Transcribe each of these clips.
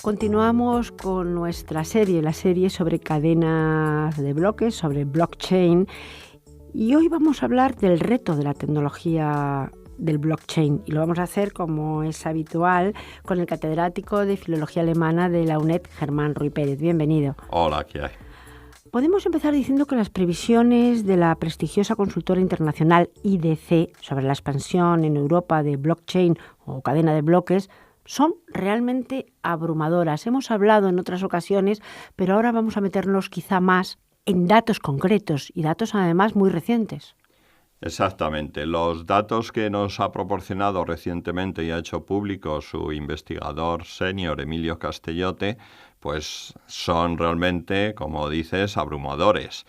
Continuamos con nuestra serie, la serie sobre cadenas de bloques, sobre blockchain, y hoy vamos a hablar del reto de la tecnología del blockchain, y lo vamos a hacer, como es habitual, con el catedrático de Filología Alemana de la UNED, Germán Ruy Pérez. Bienvenido. Hola, ¿qué hay? Podemos empezar diciendo que las previsiones de la prestigiosa consultora internacional IDC sobre la expansión en Europa de blockchain o cadena de bloques son realmente abrumadoras. Hemos hablado en otras ocasiones, pero ahora vamos a meternos quizá más en datos concretos y datos además muy recientes. Exactamente. Los datos que nos ha proporcionado recientemente y ha hecho público su investigador senior Emilio Castellote, pues son realmente, como dices, abrumadores.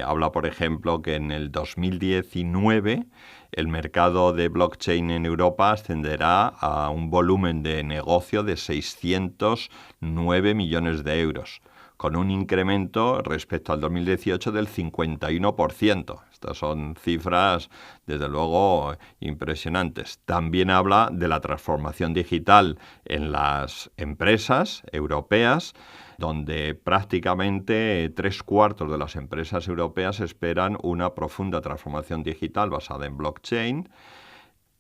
Habla, por ejemplo, que en el 2019 el mercado de blockchain en Europa ascenderá a un volumen de negocio de 609 millones de euros, con un incremento respecto al 2018 del 51%. Estas son cifras, desde luego, impresionantes. También habla de la transformación digital en las empresas europeas, donde prácticamente 3/4 de las empresas europeas esperan una profunda transformación digital basada en blockchain.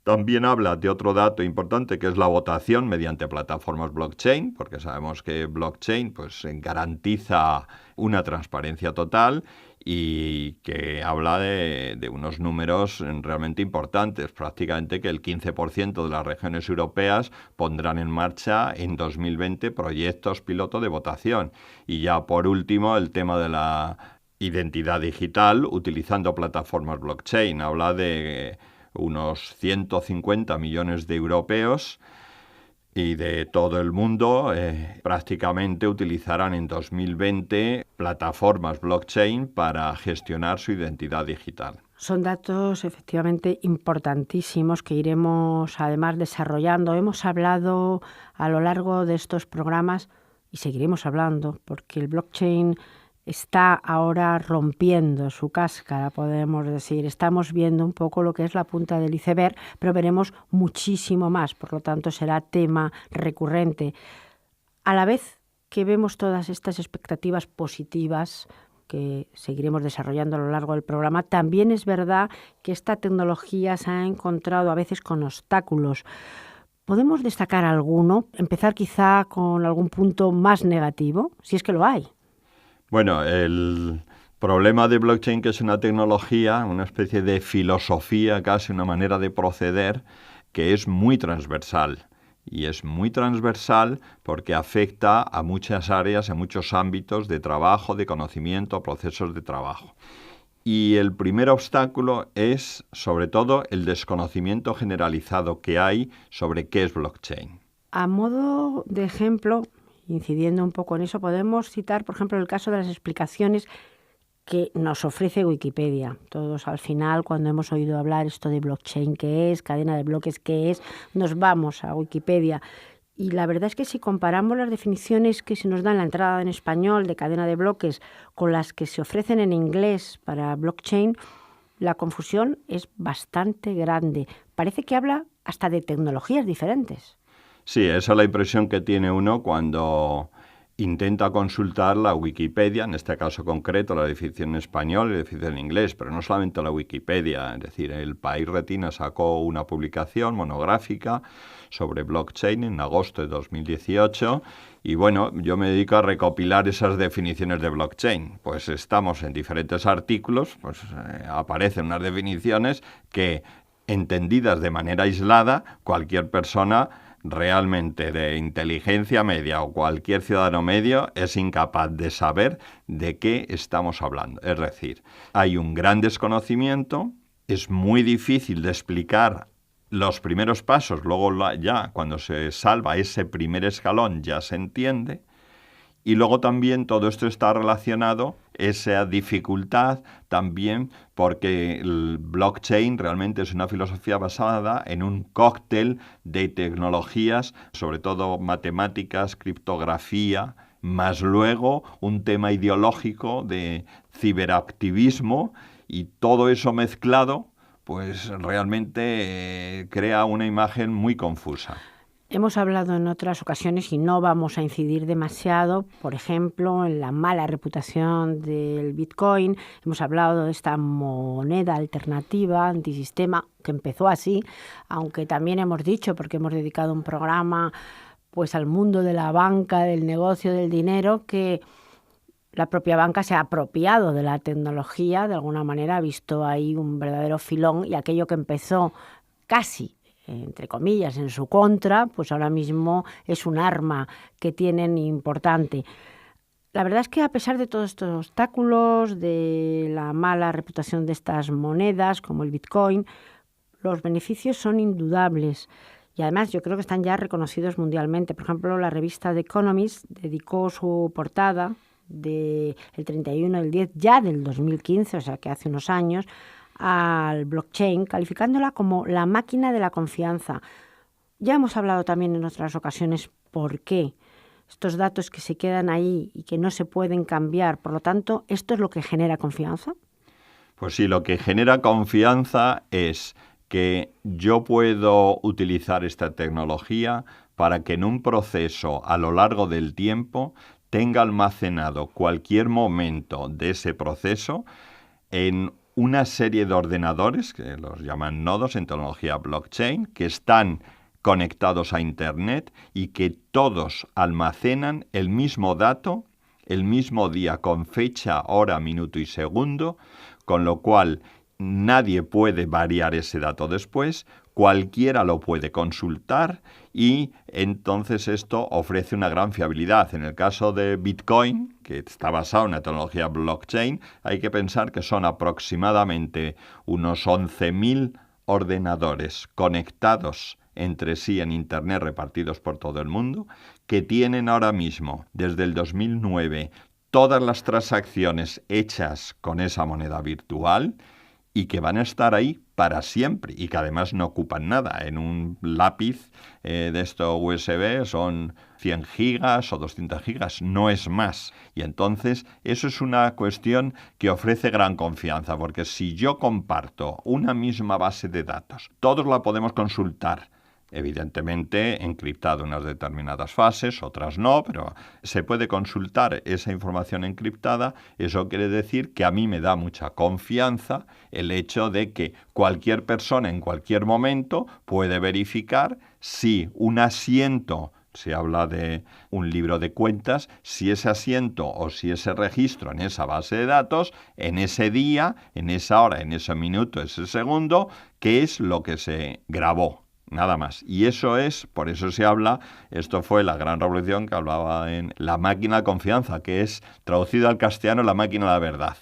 También habla de otro dato importante, que es la votación mediante plataformas blockchain, porque sabemos que blockchain pues, garantiza una transparencia total y que habla de unos números realmente importantes. Prácticamente que el 15% de las regiones europeas pondrán en marcha en 2020 proyectos piloto de votación. Y ya por último, el tema de la identidad digital utilizando plataformas blockchain. Habla de unos 150 millones de europeos y de todo el mundo prácticamente utilizarán en 2020 plataformas blockchain para gestionar su identidad digital. Son datos efectivamente importantísimos que iremos además desarrollando. Hemos hablado a lo largo de estos programas y seguiremos hablando, porque el blockchain está ahora rompiendo su cáscara, podemos decir. Estamos viendo un poco lo que es la punta del iceberg, pero veremos muchísimo más, por lo tanto será tema recurrente. A la vez que vemos todas estas expectativas positivas que seguiremos desarrollando a lo largo del programa, también es verdad que esta tecnología se ha encontrado a veces con obstáculos. ¿Podemos destacar alguno? Empezar quizá con algún punto más negativo, si es que lo hay. Bueno, el problema de blockchain, que es una tecnología, una especie de filosofía, casi una manera de proceder, que es muy transversal. Y es muy transversal porque afecta a muchas áreas, a muchos ámbitos de trabajo, de conocimiento, procesos de trabajo. Y el primer obstáculo es, sobre todo, el desconocimiento generalizado que hay sobre qué es blockchain. A modo de ejemplo, incidiendo un poco en eso, podemos citar, por ejemplo, el caso de las explicaciones que nos ofrece Wikipedia. Todos al final, cuando hemos oído hablar esto de blockchain, ¿qué es? Cadena de bloques, ¿qué es? Nos vamos a Wikipedia. Y la verdad es que si comparamos las definiciones que se nos dan en la entrada en español de cadena de bloques con las que se ofrecen en inglés para blockchain, la confusión es bastante grande. Parece que habla hasta de tecnologías diferentes. Sí, esa es la impresión que tiene uno cuando intenta consultar la Wikipedia, en este caso concreto la definición en español y la definición en inglés, pero no solamente la Wikipedia. Es decir, el País Retina sacó una publicación monográfica sobre blockchain en agosto de 2018 y bueno, yo me dedico a recopilar esas definiciones de blockchain. Pues estamos en diferentes artículos, pues aparecen unas definiciones que, entendidas de manera aislada, cualquier persona realmente de inteligencia media o cualquier ciudadano medio es incapaz de saber de qué estamos hablando. Es decir, hay un gran desconocimiento, es muy difícil de explicar los primeros pasos, luego ya cuando se salva ese primer escalón ya se entiende. Y luego también todo esto está relacionado, esa dificultad también, porque el blockchain realmente es una filosofía basada en un cóctel de tecnologías, sobre todo matemáticas, criptografía, más luego un tema ideológico de ciberactivismo, y todo eso mezclado, pues realmente crea una imagen muy confusa. Hemos hablado en otras ocasiones y no vamos a incidir demasiado, por ejemplo, en la mala reputación del Bitcoin. Hemos hablado de esta moneda alternativa, antisistema, que empezó así, aunque también hemos dicho, porque hemos dedicado un programa pues al mundo de la banca, del negocio, del dinero, que la propia banca se ha apropiado de la tecnología, de alguna manera ha visto ahí un verdadero filón, y aquello que empezó casi, entre comillas, en su contra, pues ahora mismo es un arma que tienen importante. La verdad es que a pesar de todos estos obstáculos, de la mala reputación de estas monedas como el Bitcoin, los beneficios son indudables. Y además yo creo que están ya reconocidos mundialmente. Por ejemplo, la revista The Economist dedicó su portada del 31 del 10 ya del 2015, o sea que hace unos años, al blockchain, calificándola como la máquina de la confianza. Ya hemos hablado también en otras ocasiones por qué. Estos datos que se quedan ahí y que no se pueden cambiar. Por lo tanto, ¿esto es lo que genera confianza? Pues sí, lo que genera confianza es que yo puedo utilizar esta tecnología para que en un proceso a lo largo del tiempo tenga almacenado cualquier momento de ese proceso en una serie de ordenadores, que los llaman nodos en tecnología blockchain, que están conectados a Internet y que todos almacenan el mismo dato, el mismo día con fecha, hora, minuto y segundo, con lo cual nadie puede variar ese dato después, cualquiera lo puede consultar y entonces esto ofrece una gran fiabilidad. En el caso de Bitcoin, que está basado en la tecnología blockchain, hay que pensar que son aproximadamente unos 11.000 ordenadores conectados entre sí en Internet repartidos por todo el mundo, que tienen ahora mismo, desde el 2009, todas las transacciones hechas con esa moneda virtual y que van a estar ahí para siempre y que además no ocupan nada. En un lápiz de esto USB son 100 gigas o 200 gigas, no es más. Y entonces eso es una cuestión que ofrece gran confianza, porque si yo comparto una misma base de datos, todos la podemos consultar, evidentemente encriptado en unas determinadas fases, otras no, pero se puede consultar esa información encriptada. Eso quiere decir que a mí me da mucha confianza el hecho de que cualquier persona en cualquier momento puede verificar si un asiento, se habla de un libro de cuentas, si ese asiento o si ese registro en esa base de datos, en ese día, en esa hora, en ese minuto, ese segundo, qué es lo que se grabó. Nada más. Y eso es, por eso se habla, esto fue la gran revolución que hablaba en la máquina de confianza, que es, traducido al castellano, la máquina de la verdad.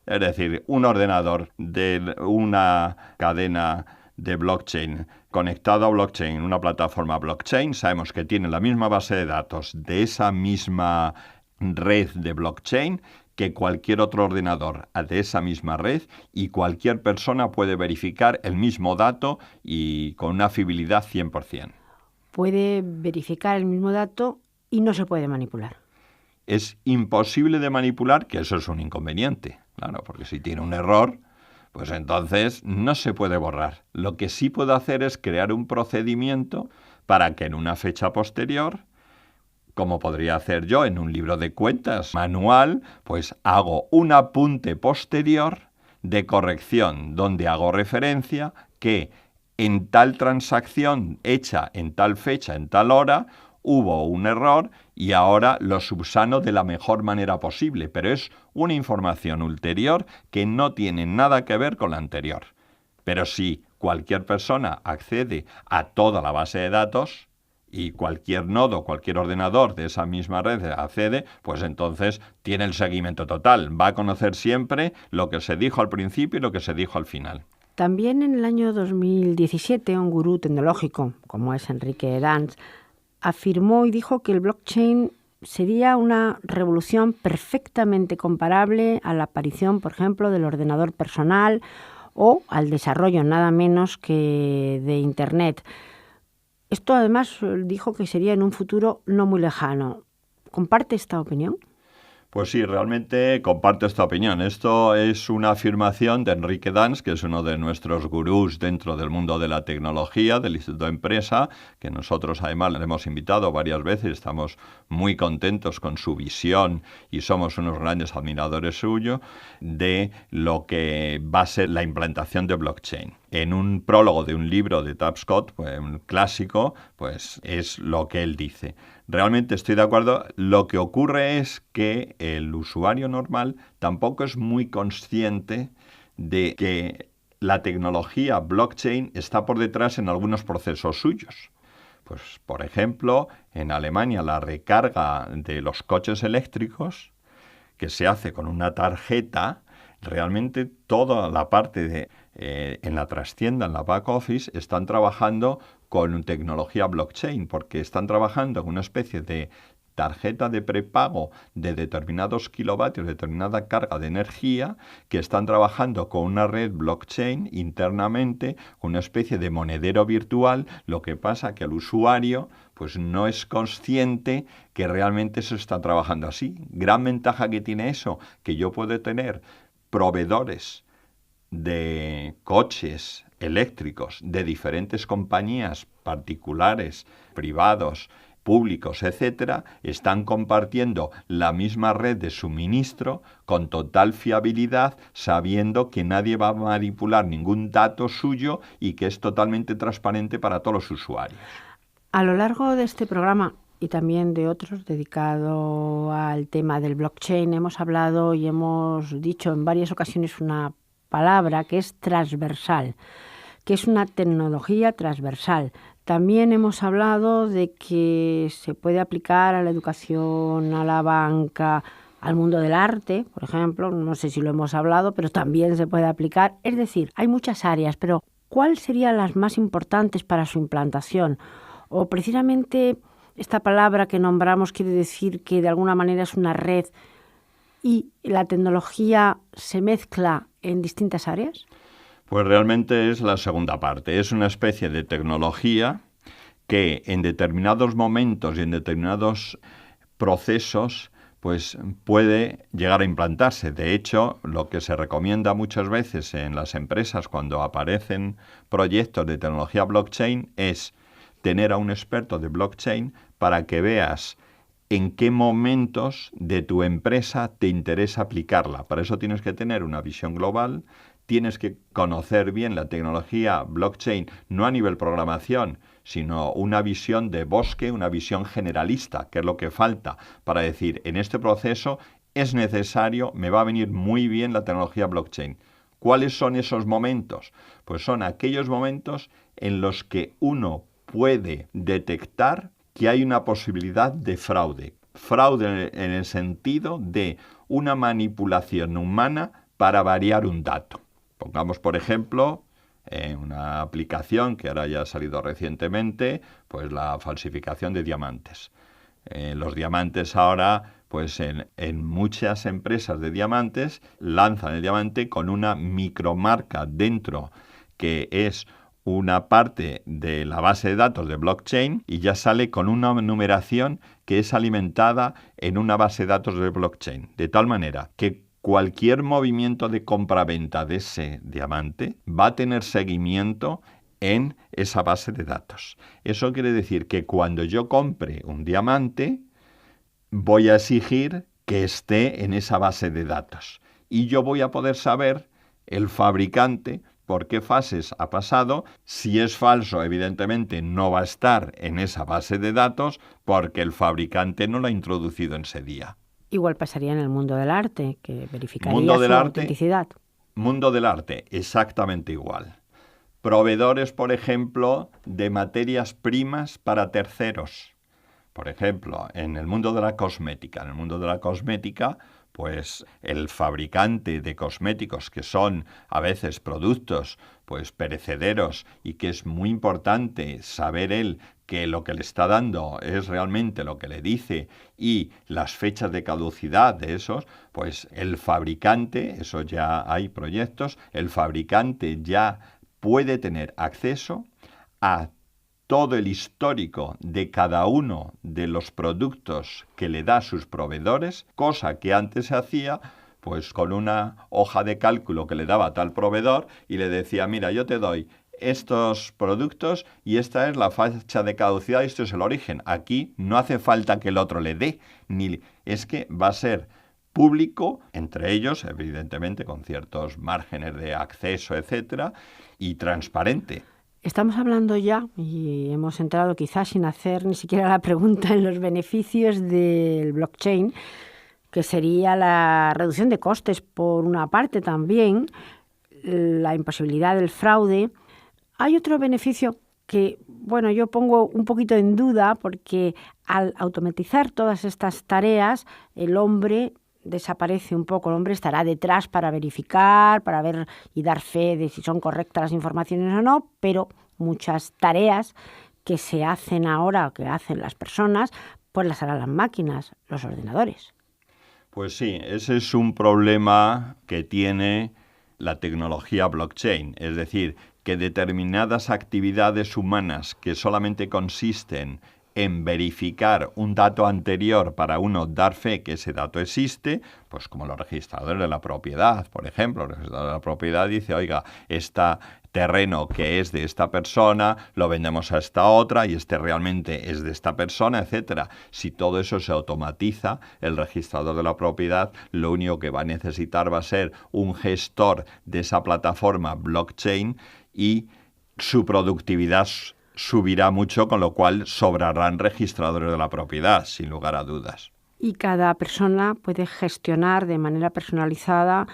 Es decir, un ordenador de una cadena de blockchain conectado a blockchain, una plataforma blockchain, sabemos que tiene la misma base de datos de esa misma red de blockchain que cualquier otro ordenador de esa misma red, y cualquier persona puede verificar el mismo dato y con una fiabilidad 100%. Puede verificar el mismo dato y no se puede manipular. Es imposible de manipular, que eso es un inconveniente, claro, porque si tiene un error, pues entonces no se puede borrar. Lo que sí puedo hacer es crear un procedimiento para que en una fecha posterior, como podría hacer yo en un libro de cuentas manual, pues hago un apunte posterior de corrección donde hago referencia que en tal transacción hecha en tal fecha, en tal hora, hubo un error y ahora lo subsano de la mejor manera posible, pero es una información ulterior que no tiene nada que ver con la anterior. Pero si cualquier persona accede a toda la base de datos, y cualquier nodo, cualquier ordenador de esa misma red accede, pues entonces tiene el seguimiento total. Va a conocer siempre lo que se dijo al principio y lo que se dijo al final. También en el año 2017, un gurú tecnológico, como es Enrique Dans, afirmó y dijo que el blockchain sería una revolución perfectamente comparable a la aparición, por ejemplo, del ordenador personal o al desarrollo nada menos que de Internet. Esto además dijo que sería en un futuro no muy lejano. ¿Comparte esta opinión? Pues sí, realmente comparto esta opinión. Esto es una afirmación de Enrique Dans, que es uno de nuestros gurús dentro del mundo de la tecnología, del Instituto de Empresa, que nosotros además le hemos invitado varias veces, estamos muy contentos con su visión y somos unos grandes admiradores suyos de lo que va a ser la implantación de blockchain. En un prólogo de un libro de Tapscott, pues, un clásico, pues es lo que él dice. Realmente estoy de acuerdo. Lo que ocurre es que el usuario normal tampoco es muy consciente de que la tecnología blockchain está por detrás en algunos procesos suyos. Pues, por ejemplo, en Alemania la recarga de los coches eléctricos, que se hace con una tarjeta, realmente toda la parte de en la trastienda, en la back office, están trabajando con tecnología blockchain, porque están trabajando con una especie de tarjeta de prepago de determinados kilovatios, determinada carga de energía, que están trabajando con una red blockchain internamente, con una especie de monedero virtual. Lo que pasa que el usuario pues no es consciente que realmente eso está trabajando así. Gran ventaja que tiene eso, que yo puedo tener proveedores de coches eléctricos de diferentes compañías particulares, privados, públicos, etcétera, están compartiendo la misma red de suministro con total fiabilidad, sabiendo que nadie va a manipular ningún dato suyo y que es totalmente transparente para todos los usuarios. A lo largo de este programa y también de otros dedicado al tema del blockchain, hemos hablado y hemos dicho en varias ocasiones una palabra que es transversal, que es una tecnología transversal. También hemos hablado de que se puede aplicar a la educación, a la banca, al mundo del arte, por ejemplo. No sé si lo hemos hablado, pero también se puede aplicar. Es decir, hay muchas áreas, pero ¿cuáles serían las más importantes para su implantación? O precisamente esta palabra que nombramos quiere decir que de alguna manera es una red y la tecnología se mezcla en distintas áreas. Pues realmente es la segunda parte. Es una especie de tecnología que en determinados momentos y en determinados procesos pues puede llegar a implantarse. De hecho, lo que se recomienda muchas veces en las empresas cuando aparecen proyectos de tecnología blockchain es tener a un experto de blockchain para que veas en qué momentos de tu empresa te interesa aplicarla. Para eso tienes que tener una visión global, tienes que conocer bien la tecnología blockchain, no a nivel programación, sino una visión de bosque, una visión generalista, que es lo que falta para decir, en este proceso es necesario, me va a venir muy bien la tecnología blockchain. ¿Cuáles son esos momentos? Pues son aquellos momentos en los que uno puede detectar que hay una posibilidad de fraude. Fraude en el sentido de una manipulación humana para variar un dato. Pongamos, por ejemplo, una aplicación que ahora ya ha salido recientemente, pues la falsificación de diamantes. Los diamantes ahora, pues en muchas empresas de diamantes, lanzan el diamante con una micromarca dentro, que es una parte de la base de datos de blockchain y ya sale con una numeración que es alimentada en una base de datos de blockchain. De tal manera que cualquier movimiento de compra-venta de ese diamante va a tener seguimiento en esa base de datos. Eso quiere decir que cuando yo compre un diamante, voy a exigir que esté en esa base de datos. Y yo voy a poder saber, el fabricante, por qué fases ha pasado. Si es falso, evidentemente no va a estar en esa base de datos porque el fabricante no lo ha introducido en ese día. Igual pasaría en el mundo del arte, que verificaría su autenticidad. Mundo del arte, exactamente igual. Proveedores, por ejemplo, de materias primas para terceros. Por ejemplo, en el mundo de la cosmética. En el mundo de la cosmética, pues el fabricante de cosméticos, que son a veces productos pues perecederos y que es muy importante saber él que lo que le está dando es realmente lo que le dice y las fechas de caducidad de esos, pues el fabricante, eso ya hay proyectos, el fabricante ya puede tener acceso a todo el histórico de cada uno de los productos que le da a sus proveedores, cosa que antes se hacía pues con una hoja de cálculo que le daba a tal proveedor y le decía, mira, yo te doy estos productos y esta es la fecha de caducidad y esto es el origen. Aquí no hace falta que el otro le dé, ni es que va a ser público, entre ellos, evidentemente, con ciertos márgenes de acceso, etcétera, y transparente. Estamos hablando ya, y hemos entrado quizás sin hacer ni siquiera la pregunta, en los beneficios del blockchain, que sería la reducción de costes por una parte también, la imposibilidad del fraude. Hay otro beneficio que, bueno, yo pongo un poquito en duda porque al automatizar todas estas tareas, el hombre desaparece un poco. El hombre estará detrás para verificar, para ver y dar fe de si son correctas las informaciones o no, pero muchas tareas que se hacen ahora, que hacen las personas, pues las harán las máquinas, los ordenadores. Pues sí, ese es un problema que tiene la tecnología blockchain, es decir, que determinadas actividades humanas que solamente consisten en verificar un dato anterior para uno dar fe que ese dato existe, pues como los registradores de la propiedad, por ejemplo, el registrador de la propiedad dice, oiga, este terreno que es de esta persona, lo vendemos a esta otra y este realmente es de esta persona, etcétera. Si todo eso se automatiza, el registrador de la propiedad lo único que va a necesitar va a ser un gestor de esa plataforma blockchain y su productividad subirá mucho, con lo cual sobrarán registradores de la propiedad, sin lugar a dudas. Y cada persona puede gestionar de manera personalizada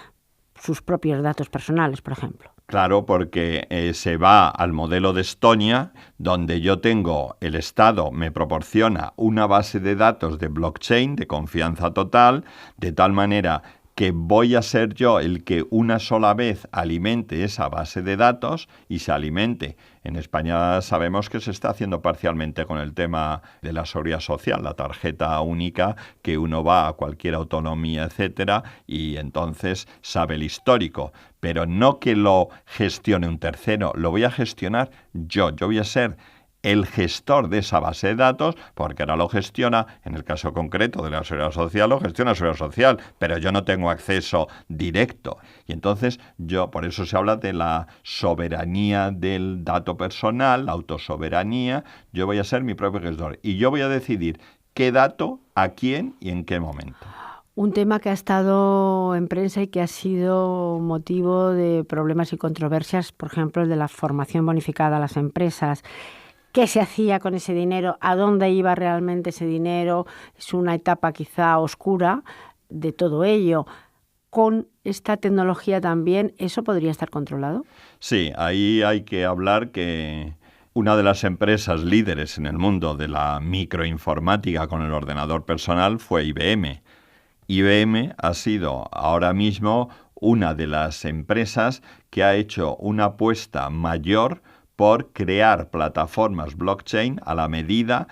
sus propios datos personales, por ejemplo. Claro, porque se va al modelo de Estonia, donde yo tengo, el Estado me proporciona una base de datos de blockchain de confianza total, de tal manera que voy a ser yo el que una sola vez alimente esa base de datos y se alimente. En España sabemos que se está haciendo parcialmente con el tema de la seguridad social, la tarjeta única, que uno va a cualquier autonomía, etcétera, y entonces sabe el histórico. Pero no que lo gestione un tercero, lo voy a gestionar yo. Yo voy a ser el gestor de esa base de datos, porque ahora lo gestiona, en el caso concreto de la seguridad social, lo gestiona la seguridad social, pero yo no tengo acceso directo. Y entonces por eso se habla de la soberanía del dato personal, la autosoberanía. Yo voy a ser mi propio gestor y yo voy a decidir qué dato, a quién y en qué momento. Un tema que ha estado en prensa y que ha sido motivo de problemas y controversias, por ejemplo, el de la formación bonificada a las empresas. ¿Qué se hacía con ese dinero? ¿A dónde iba realmente ese dinero? Es una etapa quizá oscura de todo ello. ¿Con esta tecnología también eso podría estar controlado? Sí, ahí hay que hablar que una de las empresas líderes en el mundo de la microinformática con el ordenador personal fue IBM. IBM ha sido ahora mismo una de las empresas que ha hecho una apuesta mayor por crear plataformas blockchain a la medida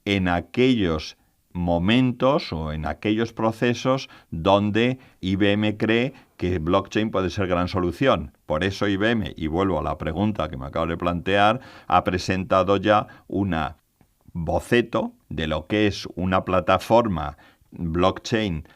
en aquellos momentos o en aquellos procesos donde IBM cree que blockchain puede ser gran solución. Por eso IBM, y vuelvo a la pregunta que me acabo de plantear, ha presentado ya un boceto de lo que es una plataforma blockchain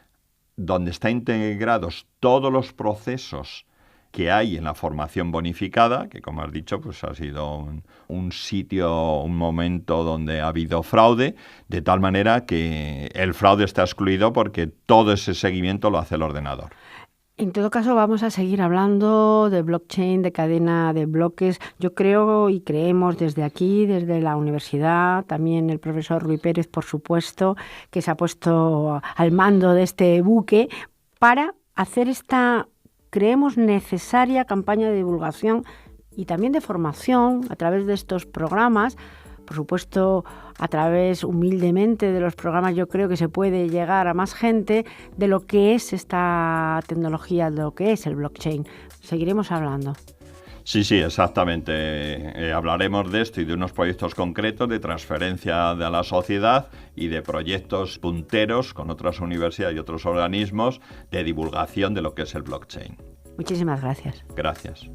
donde están integrados todos los procesos que hay en la formación bonificada, que como has dicho, pues ha sido un sitio, un momento donde ha habido fraude, de tal manera que el fraude está excluido porque todo ese seguimiento lo hace el ordenador. En todo caso, vamos a seguir hablando de blockchain, de cadena de bloques. Yo creo y creemos desde aquí, desde la universidad, también el profesor Rui Pérez, por supuesto, que se ha puesto al mando de este buque para hacer esta, creemos, necesaria campaña de divulgación y también de formación a través de estos programas. Por supuesto, a través humildemente de los programas yo creo que se puede llegar a más gente de lo que es esta tecnología, de lo que es el blockchain. Seguiremos hablando. Sí, exactamente. Hablaremos de esto y de unos proyectos concretos de transferencia de la sociedad y de proyectos punteros con otras universidades y otros organismos de divulgación de lo que es el blockchain. Muchísimas gracias. Gracias.